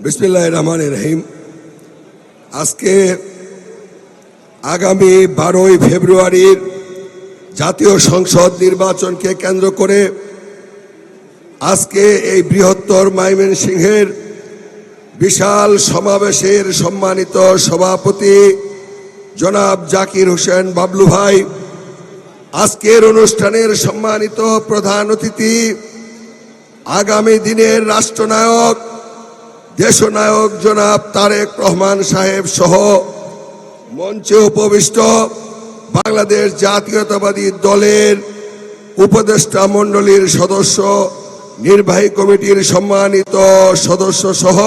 বিসমিল্লাহির রহমানির রহিম। আজকে আগামী 12ই ফেব্রুয়ারির জাতীয় সংসদ নির্বাচনকে কেন্দ্র করে আজকে এই বৃহত্তর ময়মনসিংহের বিশাল সমাবেশের সম্মানিত সভাপতি জনাব জাকির হোসেন বাবলু ভাই, আজকের অনুষ্ঠানের সম্মানিত প্রধান অতিথি, আগামী দিনের রাষ্ট্রনায়ক দেশনায়ক জনাব তারেক রহমান সাহেব সহ মঞ্চে উপবিষ্ট বাংলাদেশ জাতীয়তাবাদী দলের উপদেষ্টা মণ্ডলীর সদস্য, নির্বাহী কমিটির সম্মানিত সদস্য সহ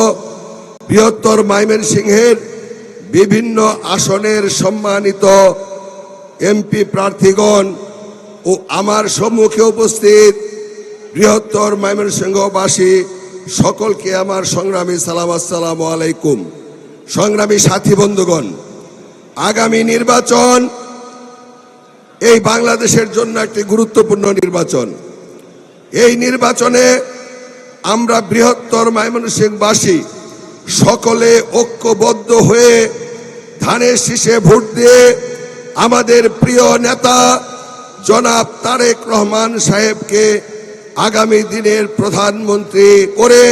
বৃহত্তর ময়মনসিংহের বিভিন্ন আসনের সম্মানিত এমপি প্রার্থীগণ ও আমার সম্মুখে উপস্থিত বৃহত্তর ময়মনসিংহবাসী সকলকে আমার সংগ্রামী সালাম, আসসালামু আলাইকুম। সংগ্রামী সাথী বন্ধুগণ, আগামী নির্বাচন এই বাংলাদেশের জন্য একটি গুরুত্বপূর্ণ নির্বাচন। এই নির্বাচনে আমরা বৃহত্তর ময়মনসিংহবাসী সকলে ঐক্যবদ্ধ হয়ে ধানের শীষে ভোট দিয়ে আমাদের প্রিয় নেতা জনাব তারেক রহমান সাহেবকে আগামী দিনের প্রধানমন্ত্রী করে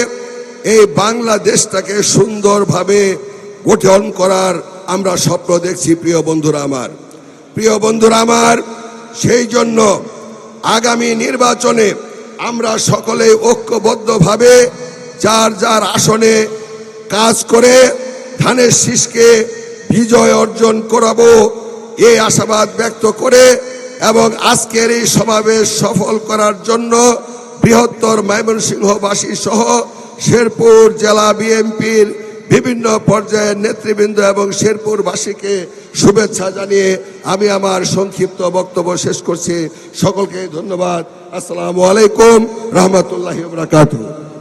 এই বাংলাদেশটাকে সুন্দরভাবে গঠন করার আমরা স্বপ্ন দেখছি। প্রিয় বন্ধুরা আমার, সেই জন্য আগামী নির্বাচনে আমরা সকলে ঐক্যবদ্ধভাবে যার যার আসনে কাজ করে ধানের শীষকে বিজয় অর্জন করাবো এই আশাবাদ ব্যক্ত করে এবং আজকের এই সমাবেশ সফল করার জন্য বৃহত্তর ময়মনসিংহবাসী সহ শেরপুর জেলা বিএনপির বিভিন্ন পর্যায়ের নেতৃবৃন্দ এবং শেরপুরবাসীকে শুভেচ্ছা জানিয়ে আমি আমার সংক্ষিপ্ত বক্তব্য শেষ করছি। সকলকে ধন্যবাদ। আসসালামু আলাইকুম রহমতুল্লাহি ওয়া বারাকাতুহু।